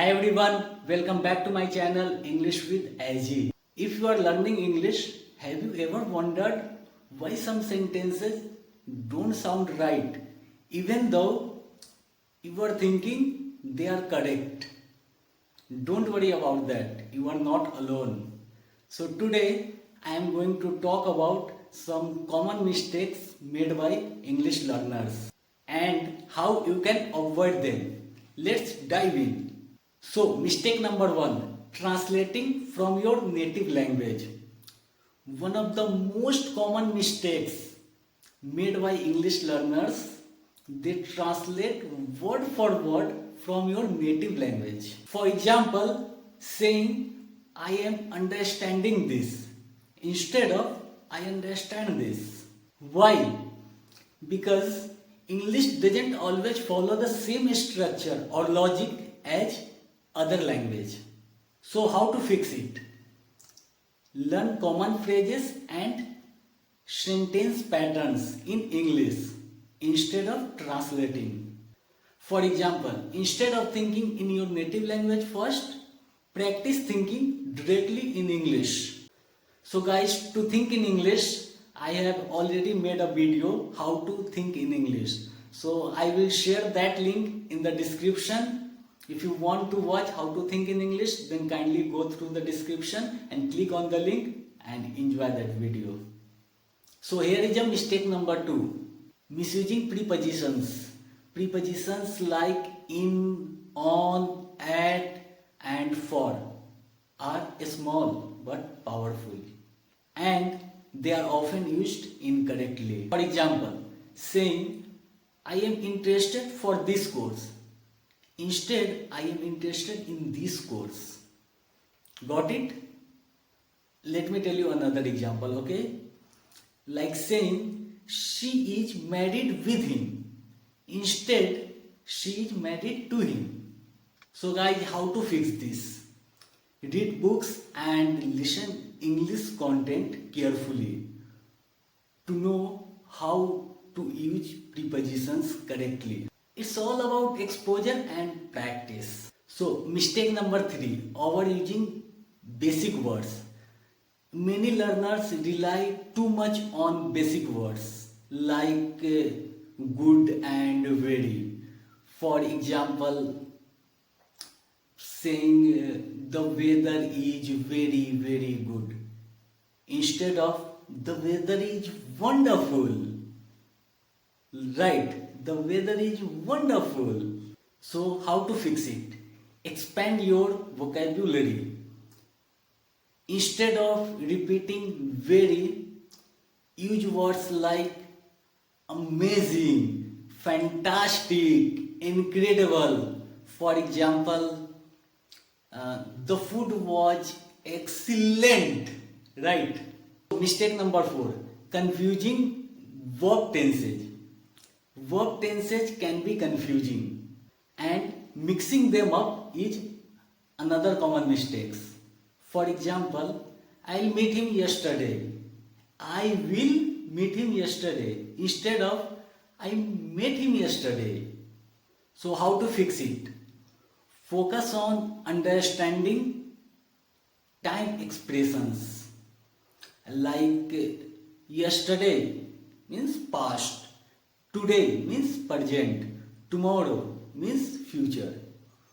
Hi everyone, welcome back to my channel English with AG. If you are learning English, have you ever wondered why some sentences don't sound right even though you are thinking they are correct? Don't worry about that, you are not alone. So today I am going to talk about some common mistakes made by English learners and how you can avoid them. Let's dive in. So, mistake number one, translating from your native language. One of the most common mistakes made by English learners, they translate word for word from your native language. For example, saying I am understanding this instead of I understand this. Why? Because English doesn't always follow the same structure or logic as other language. So how to fix it? Learn common phrases and sentence patterns in English instead of translating. For example, instead of thinking in your native language first, practice thinking directly in English. So guys, to think in English, I have already made a video how to think in English. So I will share that link in the description. If you want to watch how to think in English, then kindly go through the description and click on the link and enjoy that video. So here is a mistake number 2. Misusing prepositions. Prepositions like in, on, at and for are small but powerful and they are often used incorrectly. For example, saying I am interested for this course. Instead, I am interested in this course. Got it? Let me tell you another example, okay? Like saying, she is married with him. Instead, she is married to him. So guys, how to fix this? Read books and listen English content carefully to know how to use prepositions correctly. It's all about exposure and practice. So, mistake number 3, overusing basic words. Many learners rely too much on basic words like good and very. For example, saying the weather is very, very good instead of the weather is wonderful. Right? The weather is wonderful. So how to fix it? Expand your vocabulary. Instead of repeating very, use words like amazing, fantastic, incredible. For example, the food was excellent. Right? Mistake number 4, confusing verb tenses. Verb tenses can be confusing and mixing them up is another common mistake. For example, I'll meet him yesterday. I will meet him yesterday instead of I met him yesterday. So how to fix it? Focus on understanding time expressions like yesterday means past. Today means present, tomorrow means future.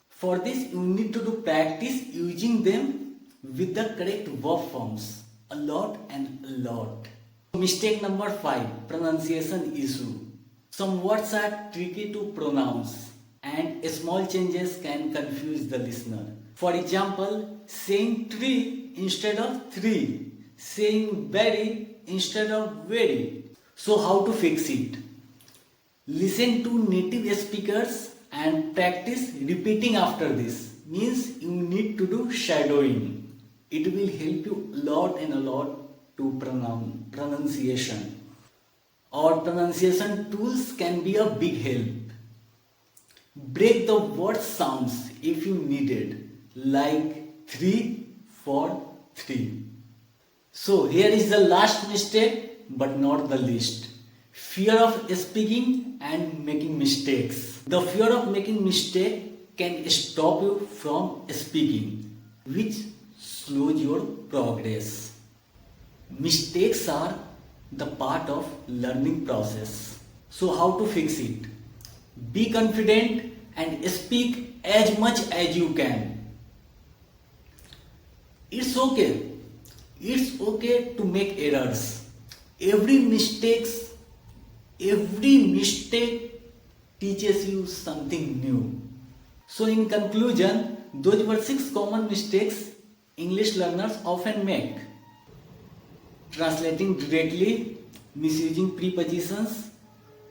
For this, you need to do practice using them with the correct verb forms a lot and a lot. Mistake number 5, pronunciation issue. Some words are tricky to pronounce and small changes can confuse the listener. For example, saying tree instead of three, saying very instead of very. So how to fix it? Listen to native speakers and practice repeating after this. Means you need to do shadowing. It will help you a lot and a lot to pronunciation. Or pronunciation tools can be a big help. Break the word sounds if you need it, like 3 for 3. So here is the last mistake but not the least. Fear of speaking and making mistakes. The fear of making mistake can stop you from speaking, which slows your progress. Mistakes are the part of learning process. So how to fix it? Be confident and speak as much as you can. It's okay. It's okay to make errors. Every mistakes, every mistake teaches you something new. So in conclusion, those were 6 common mistakes English learners often make. Translating directly, misusing prepositions,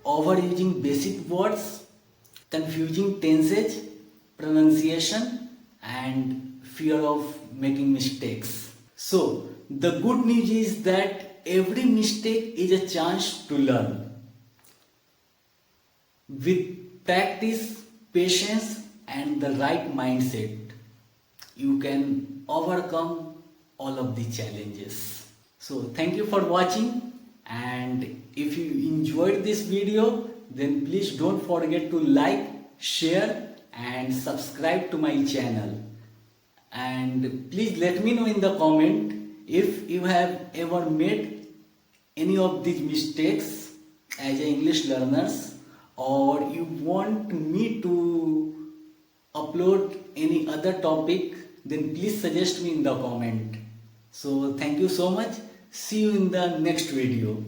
overusing basic words, confusing tenses, pronunciation, and fear of making mistakes. So, the good news is that every mistake is a chance to learn. With practice, patience, and the right mindset, you can overcome all of the challenges. So thank you for watching, and if you enjoyed this video, then please don't forget to like, share and subscribe to my channel. And please let me know in the comment if you have ever made any of these mistakes as a English learners, or you want me to upload any other topic, then please suggest me in the comment. So thank you so much. See you in the next video.